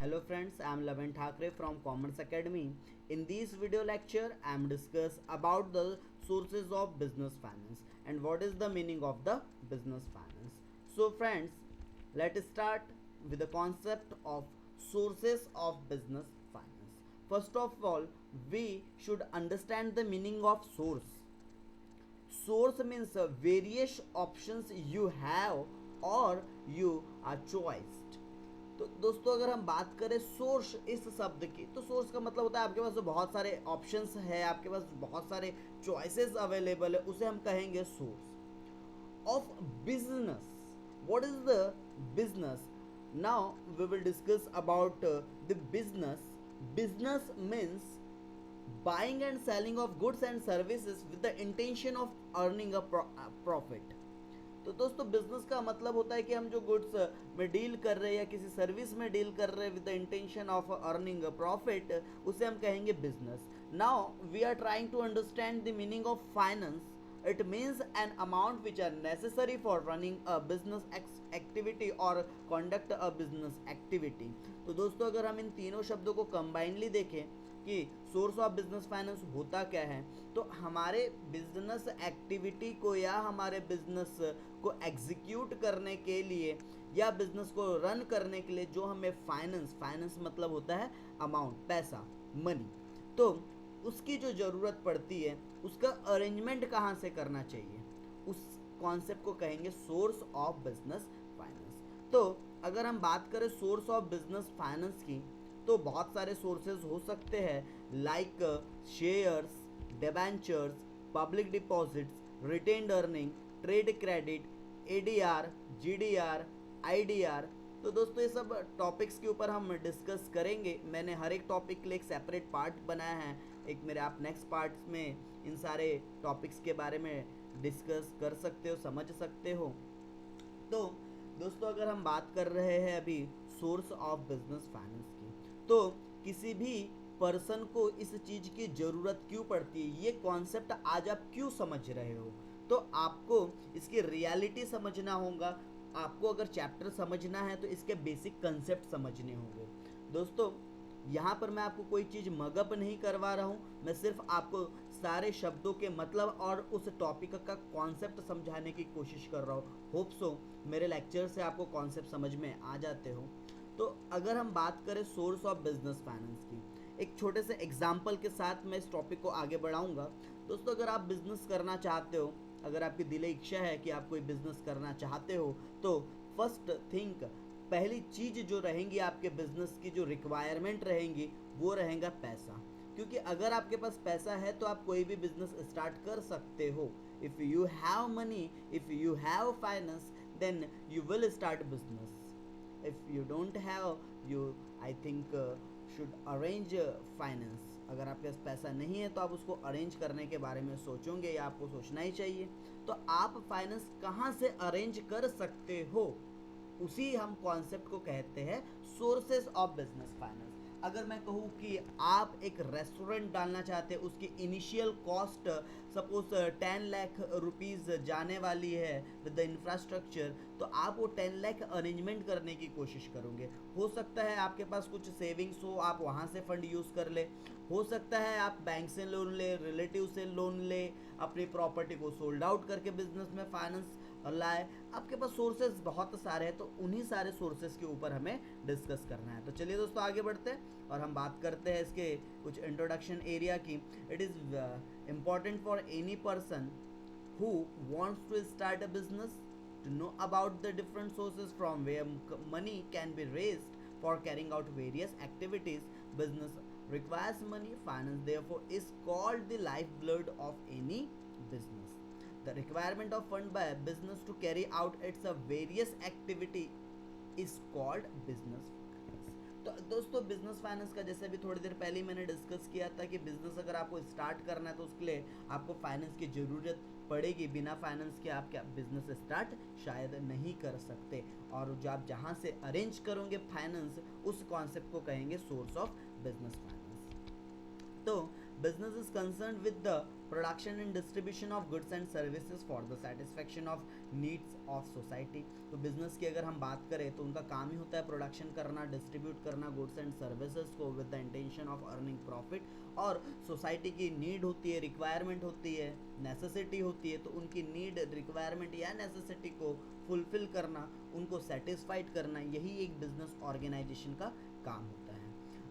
Hello friends, I am Lavan Thakre from Commerce Academy. In this video lecture, I am discuss about the sources of business finance and what is the meaning of the business finance. So friends, let us start with the concept of sources of business finance. First of all, we should understand the meaning of source. Source means various options you have or you are choiced. तो दोस्तों अगर हम बात करें source इस शब्द की, तो सोर्स का मतलब होता है आपके पास जो बहुत सारे ऑप्शंस है, आपके पास बहुत सारे चॉइसेस अवेलेबल है, उसे हम कहेंगे source of business. What is the business? Now we will discuss about the business. Business means buying and selling of goods and services with the intention of earning a profit. तो दोस्तों business का मतलब होता है कि हम जो goods में डील कर रहे हैं या किसी सर्विस में डील कर रहे हैं with the intention of earning a profit, उसे हम कहेंगे business. Now we are trying to understand the meaning of finance. It means an amount which are necessary for running a business activity और conduct a business activity. तो दोस्तों अगर हम इन तीनों शब्दों को कंबाइनली देखें कि सोर्स ऑफ बिजनेस फाइनेंस होता क्या है, तो हमारे बिजनेस एक्टिविटी को या हमारे बिजनेस को एग्जीक्यूट करने के लिए या बिजनेस को रन करने के लिए जो हमें फाइनेंस मतलब होता है अमाउंट, पैसा, मनी, तो उसकी जो ज़रूरत पड़ती है उसका अरेंजमेंट कहाँ से करना चाहिए, उस कॉन्सेप्ट को कहेंगे सोर्स ऑफ बिजनेस फाइनेंस. तो अगर हम बात करें सोर्स ऑफ बिजनेस फाइनेंस की, तो बहुत सारे सोर्सेज हो सकते हैं like shares, debentures, public deposits, retained earning, trade credit, ADR, GDR, IDR. तो दोस्तों ये सब टॉपिक्स के ऊपर हम डिस्कस करेंगे. मैंने हर एक टॉपिक के लिए एक सेपरेट पार्ट बनाया है. एक मेरे आप नेक्स्ट पार्ट में इन सारे टॉपिक्स के बारे में डिस्कस कर सकते हो, समझ सकते हो. तो दोस्तों अगर हम बात कर रहे हैं अभी सोर्स ऑफ बिजनेस फाइनेंस की, तो किसी भी पर्सन को इस चीज़ की ज़रूरत क्यों पड़ती है, ये कॉन्सेप्ट आज आप क्यों समझ रहे हो, तो आपको इसकी रियलिटी समझना होगा. आपको अगर चैप्टर समझना है तो इसके बेसिक कंसेप्ट समझने होंगे. दोस्तों यहाँ पर मैं आपको कोई चीज़ मगअप नहीं करवा रहा हूँ, मैं सिर्फ आपको सारे शब्दों के मतलब और उस टॉपिक का कॉन्सेप्ट समझाने की कोशिश कर रहा हूँ. होप सो मेरे लेक्चर से आपको कॉन्सेप्ट समझ में आ जाते हो. तो अगर हम बात करें सोर्स ऑफ बिजनेस फाइनेंस की, एक छोटे से एग्जाम्पल के साथ मैं इस टॉपिक को आगे बढ़ाऊंगा. दोस्तों अगर आप बिजनेस करना चाहते हो, अगर आपकी दिली इच्छा है कि आप कोई बिजनेस करना चाहते हो, तो फर्स्ट थिंक, पहली चीज़ जो रहेंगी आपके बिजनेस की, जो रिक्वायरमेंट रहेंगी, वो रहेगा पैसा. क्योंकि अगर आपके पास पैसा है तो आप कोई भी बिजनेस स्टार्ट कर सकते हो. If you have money, if you have finance, then you will start business. if you don't have, you I think should arrange finance. अगर आपके पास पैसा नहीं है तो आप उसको अरेंज करने के बारे में सोचोगे या आपको सोचना ही चाहिए. तो आप फाइनेंस कहाँ से अरेंज कर सकते हो, उसी हम कॉन्सेप्ट को कहते हैं सोर्सेस ऑफ बिजनेस फाइनेंस. अगर मैं कहूँ कि आप एक रेस्टोरेंट डालना चाहते हैं, उसकी initial cost suppose 10 lakh rupees जाने वाली है विद द इंफ्रास्ट्रक्चर, तो आप वो 10 लाख अरेंजमेंट करने की कोशिश करोगे. हो सकता है आपके पास कुछ सेविंग्स हो, आप वहाँ से फंड यूज़ कर ले. हो सकता है आप बैंक से लोन ले, रिलेटिव से लोन ले, अपनी प्रॉपर्टी को सोल्ड आउट करके बिजनेस में फाइनेंस लाए. आपके पास सोर्सेज बहुत सारे हैं, तो उन्हीं सारे सोर्सेज के ऊपर हमें डिस्कस करना है. तो चलिए दोस्तों आगे बढ़ते हैं और हम बात करते हैं इसके कुछ इंट्रोडक्शन एरिया की. It is important for any person who wants to start a business to know about the different sources from where money can be raised for carrying out various activities. Business requires money. Finance therefore is called the lifeblood of any business. The requirement of fund by a business to carry out its various activity is called business. तो दोस्तों business finance का जैसे अभी थोड़ी देर पहले ही मैंने discuss किया था कि बिजनेस अगर आपको स्टार्ट करना है तो उसके लिए आपको फाइनेंस की ज़रूरत पड़ेगी. बिना फाइनेंस के आप क्या बिजनेस स्टार्ट शायद नहीं कर सकते. और जो आप जहाँ से अरेंज करोगे फाइनेंस, उस कॉन्सेप्ट को कहेंगे सोर्स ऑफ बिजनेस फाइनेंस. तो business is concerned with the production and distribution of goods and services for the satisfaction of needs of society. तो बिजनेस की अगर हम बात करें तो उनका काम ही होता है प्रोडक्शन करना, डिस्ट्रीब्यूट करना गुड्स एंड सर्विसेज को with the intention of earning profit, और सोसाइटी की नीड होती है, रिक्वायरमेंट होती है, नेसेसिटी होती है, तो उनकी नीड, रिक्वायरमेंट या नेसेसिटी को फुलफिल करना, उनको सेटिस्फाइड करना, यही एक बिजनेस ऑर्गेनाइजेशन का काम होता है.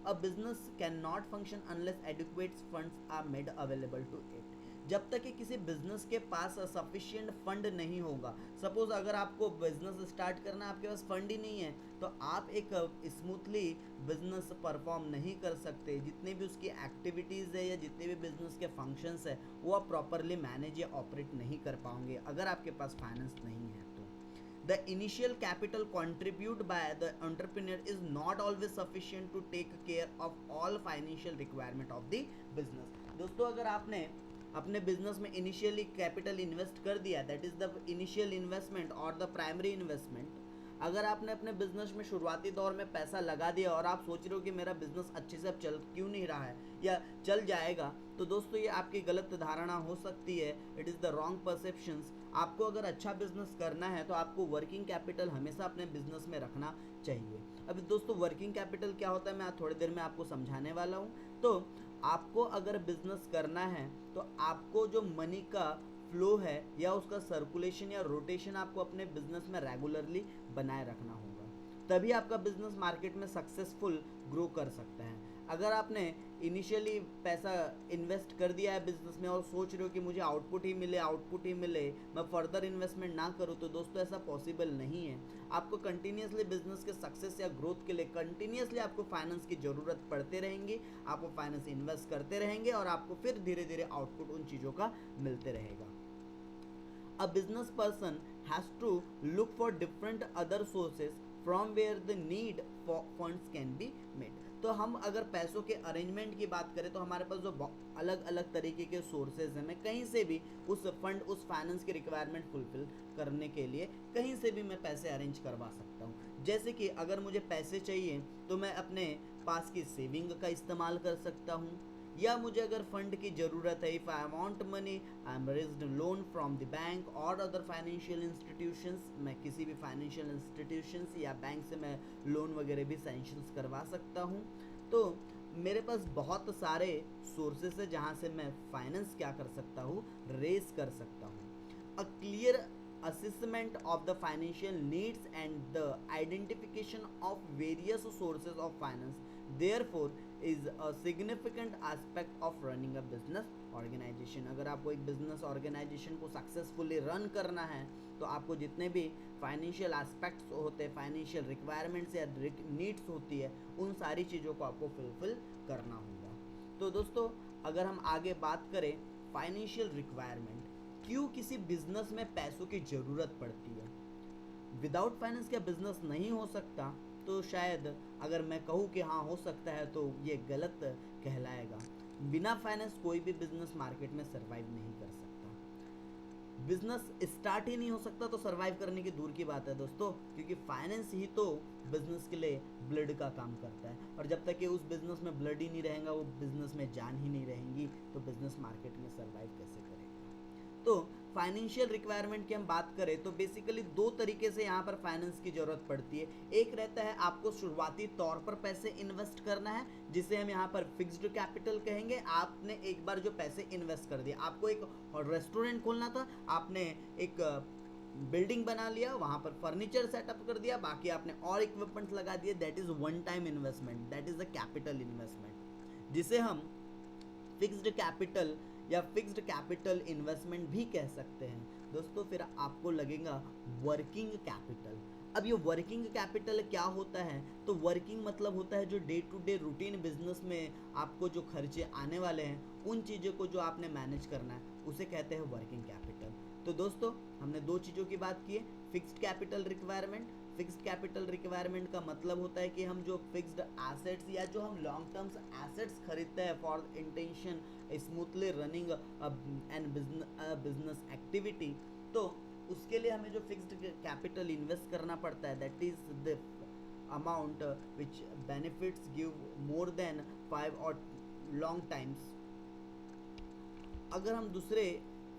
A business can not function unless adequate funds are made available to it. जब तक कि किसी बिजनेस के पास सफिशिएंट फंड नहीं होगा, सपोज अगर आपको बिजनेस स्टार्ट करना है, आपके पास फंड ही नहीं है, तो आप एक स्मूथली बिजनेस परफॉर्म नहीं कर सकते. जितने भी उसकी एक्टिविटीज़ है या जितने भी बिजनेस के फंक्शंस है वो आप प्रॉपरली मैनेज या ऑपरेट नहीं कर पाओगे अगर आपके पास फाइनेंस नहीं है. तो the initial capital contributed by the entrepreneur is not always sufficient to take care of all financial requirement of the business. दोस्तों, अगर आपने अपने बिजनेस में इनिशियली कैपिटल इन्वेस्ट कर दिया, that is the initial investment और द प्राइमरी इन्वेस्टमेंट. अगर आपने अपने बिजनेस में शुरुआती दौर में पैसा लगा दिया और आप सोच रहे हो कि मेरा बिजनेस अच्छे से अब चल क्यों नहीं रहा है या चल जाएगा, तो दोस्तों ये आपकी गलत धारणा हो सकती है. It is the wrong perceptions. आपको अगर अच्छा बिजनेस करना है तो आपको वर्किंग कैपिटल हमेशा अपने बिजनेस में रखना चाहिए. अभी दोस्तों वर्किंग कैपिटल क्या होता है मैं थोड़ी देर में आपको समझाने वाला हूँ. तो आपको अगर बिजनेस करना है तो आपको जो मनी का फ्लो है या उसका सर्कुलेशन या रोटेशन आपको अपने बिजनेस में रेगुलरली बनाए रखना होगा, तभी आपका बिजनेस मार्केट में सक्सेसफुल ग्रो कर सकता है. अगर आपने इनिशियली पैसा इन्वेस्ट कर दिया है बिजनेस में और सोच रहे हो कि मुझे आउटपुट ही मिले, मैं फर्दर इन्वेस्टमेंट ना करूँ, तो दोस्तों ऐसा पॉसिबल नहीं है. आपको कंटिन्यूसली बिजनेस के सक्सेस या ग्रोथ के लिए कंटिन्यूसली आपको फाइनेंस की ज़रूरत पड़ते रहेंगी. आपको फाइनेंस इन्वेस्ट करते रहेंगे और आपको फिर धीरे धीरे आउटपुट उन चीज़ों का मिलते रहेगा. A business person has to look for different other sources from where the need for funds can be met. तो हम अगर पैसों के अरेंजमेंट की बात करें तो हमारे पास जो अलग अलग तरीके के सोर्सेज हैं, मैं कहीं से भी उस फंड, उस फाइनेंस की रिक्वायरमेंट फुलफिल करने के लिए कहीं से भी मैं पैसे अरेंज करवा सकता हूँ. जैसे कि अगर मुझे पैसे चाहिए तो मैं अपने पास की सेविंग का इस्तेमाल कर सकता हूँ, या मुझे अगर फंड की ज़रूरत है, if I want money I am raised loan from the bank और अदर फाइनेंशियल इंस्टीट्यूशंस, मैं किसी भी फाइनेंशियल इंस्टीट्यूशंस या बैंक से मैं लोन वगैरह भी सैंक्शंस करवा सकता हूँ. तो मेरे पास बहुत सारे सोर्सेस है जहाँ से मैं फाइनेंस क्या कर सकता हूँ, रेज कर सकता हूँ. A clear assessment of the financial needs and the identification of various sources of finance therefore is a significant aspect of running a business organization. अगर आपको एक बिजनेस ऑर्गेनाइजेशन को सक्सेसफुली रन करना है तो आपको जितने भी फाइनेंशियल एस्पेक्ट्स होते हैं, फाइनेंशियल रिक्वायरमेंट्स या नीड्स होती है, उन सारी चीज़ों को आपको फुलफिल करना होगा. तो दोस्तों अगर हम आगे बात करें फाइनेंशियल रिक्वायरमेंट, क्यों किसी बिजनेस में पैसों की ज़रूरत पड़ती है. विदाउट फाइनेंस क्या बिजनेस नहीं हो सकता? तो शायद अगर मैं कहूँ कि हाँ हो सकता है तो ये गलत कहलाएगा. बिना फाइनेंस कोई भी बिजनेस मार्केट में सर्वाइव नहीं कर सकता. बिजनेस स्टार्ट ही नहीं हो सकता तो सर्वाइव करने की दूर की बात है दोस्तों, क्योंकि फाइनेंस ही तो बिजनेस के लिए ब्लड का काम करता है. और जब तक कि उस बिजनेस में ब्लड ही नहीं रहेगा, वो बिजनेस में जान ही नहीं रहेंगी, तो बिजनेस मार्केट में सर्वाइव कैसे करेगा. तो फाइनेंशियल रिक्वायरमेंट की हम बात करें तो बेसिकली दो तरीके से यहाँ पर फाइनेंस की ज़रूरत पड़ती है. एक रहता है आपको शुरुआती तौर पर पैसे इन्वेस्ट करना है, जिसे हम यहाँ पर फिक्स्ड कैपिटल कहेंगे. आपने एक बार जो पैसे इन्वेस्ट कर दिए, आपको एक रेस्टोरेंट खोलना था, आपने एक बिल्डिंग बना लिया, वहाँ पर फर्नीचर सेटअप कर दिया, बाकी आपने और इक्विपमेंट्स लगा दिए, that is one time investment, that is a capital investment, जिसे हम फिक्स्ड कैपिटल या फिक्स्ड कैपिटल इन्वेस्टमेंट भी कह सकते हैं. दोस्तों फिर आपको लगेगा वर्किंग कैपिटल. अब ये वर्किंग कैपिटल क्या होता है? तो वर्किंग मतलब होता है जो day to day routine business में आपको जो खर्चे आने वाले हैं, उन चीज़ों को जो आपने मैनेज करना है, उसे कहते हैं वर्किंग कैपिटल. तो दोस्तों हमने दो चीज़ों की बात की है, fixed capital requirement. Fixed capital requirement का मतलब होता है कि हम जो फिक्स्ड एसेट्स या जो हम लॉन्ग टर्म्स एसेट्स खरीदते हैं for intention smoothly running and business activity, तो उसके लिए हमें जो फिक्स्ड कैपिटल इन्वेस्ट करना पड़ता है, that is the amount which benefits give more than 5 और लॉन्ग टाइम्स अगर हम दूसरे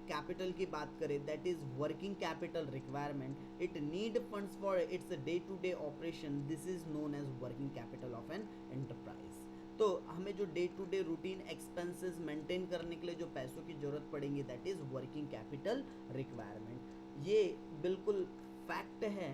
कैपिटल की बात करें, that is working capital requirement, it need funds for its day to day operation, this is known as working capital of an enterprise. तो हमें जो day to day routine expenses maintain करने के लिए जो पैसों की जरूरत पड़ेगी, that is working capital requirement. ये बिल्कुल फैक्ट है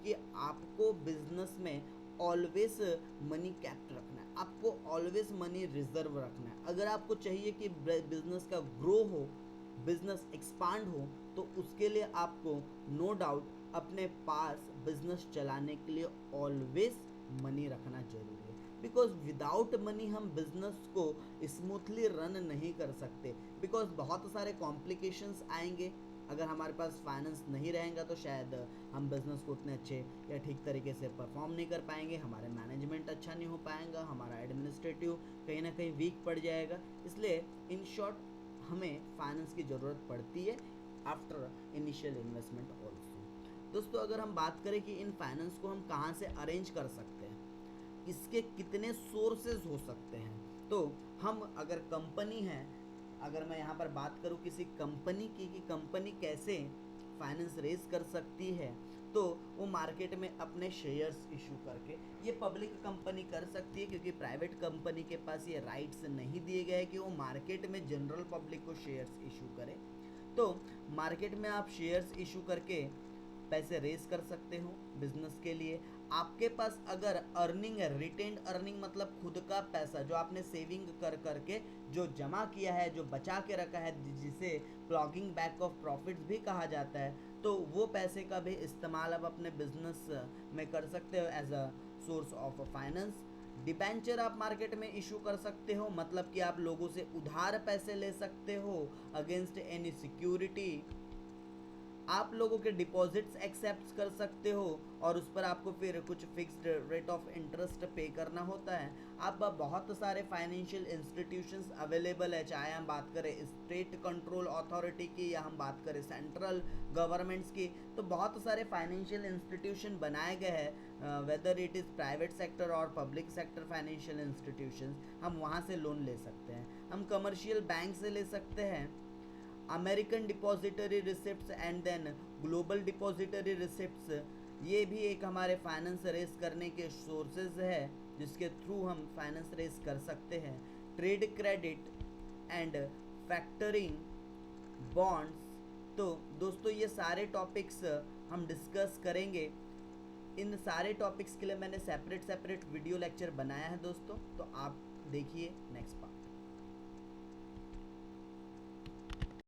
कि आपको बिजनेस में ऑलवेज मनी कैप्ट रखना है, आपको ऑलवेज मनी रिजर्व रखना है। अगर आपको चाहिए कि बिजनेस का ग्रो हो, बिजनेस एक्सपांड हो, तो उसके लिए आपको नो डाउट अपने पास बिजनेस चलाने के लिए ऑलवेज मनी रखना जरूरी है। बिकॉज विदाउट मनी हम बिजनेस को स्मूथली रन नहीं कर सकते, बिकॉज बहुत सारे कॉम्प्लिकेशंस आएंगे। अगर हमारे पास फाइनेंस नहीं रहेगा तो शायद हम बिजनेस को उतने अच्छे या ठीक तरीके से परफॉर्म नहीं कर पाएंगे, हमारे मैनेजमेंट अच्छा नहीं हो पाएगा, हमारा एडमिनिस्ट्रेटिव कहीं ना कहीं वीक पड़ जाएगा। इसलिए इन शॉर्ट हमें फाइनेंस की ज़रूरत पड़ती है आफ्टर इनिशियल इन्वेस्टमेंट ऑल्सो। दोस्तों, अगर हम बात करें कि इन फाइनेंस को हम कहाँ से अरेंज कर सकते हैं, इसके कितने सोर्सेज हो सकते हैं, तो हम अगर कंपनी है, अगर मैं यहाँ पर बात करूँ किसी कंपनी की कि कंपनी कैसे फाइनेंस रेज कर सकती है, तो वो मार्केट में अपने शेयर्स इशू करके, ये पब्लिक कंपनी कर सकती है क्योंकि प्राइवेट कंपनी के पास ये राइट्स नहीं दिए गए कि वो मार्केट में जनरल पब्लिक को शेयर्स इशू करे। तो मार्केट में आप शेयर्स इशू करके पैसे रेज कर सकते हो बिजनेस के लिए। आपके पास अगर अर्निंग है, रिटेन्ड अर्निंग मतलब खुद का पैसा जो आपने सेविंग कर करके जो जमा किया है, जो बचा के रखा है, जिसे प्लॉगिंग बैक ऑफ प्रॉफिट्स भी कहा जाता है, तो वो पैसे का भी इस्तेमाल आप अपने बिजनेस में कर सकते हो as a source of finance. Debenture आप मार्केट में इशू कर सकते हो, मतलब कि आप लोगों से उधार पैसे ले सकते हो अगेंस्ट एनी सिक्योरिटी। आप लोगों के डिपॉजिट्स एक्सेप्ट कर सकते हो और उस पर आपको फिर कुछ फिक्स्ड रेट ऑफ इंटरेस्ट पे करना होता है। अब बहुत सारे फाइनेंशियल इंस्टीट्यूशंस अवेलेबल है, चाहे हम बात करें स्टेट कंट्रोल अथॉरिटी की या हम बात करें सेंट्रल गवर्नमेंट्स की, तो बहुत सारे फाइनेंशियल इंस्टीट्यूशन बनाए गए हैं, whether it is private sector और पब्लिक सेक्टर फाइनेंशियल इंस्टीट्यूशंस, हम वहाँ से लोन ले सकते हैं। हम कमर्शियल बैंक से ले सकते हैं, American depository receipts and then global depository receipts, ये भी एक हमारे फाइनेंस रेस करने के सोर्सेज है जिसके थ्रू हम फाइनेंस रेस कर सकते हैं। Trade credit and factoring bonds. तो दोस्तों, ये सारे टॉपिक्स हम डिस्कस करेंगे। इन सारे टॉपिक्स के लिए मैंने सेपरेट वीडियो लेक्चर बनाया है दोस्तों, तो आप देखिए नेक्स्ट पार्ट।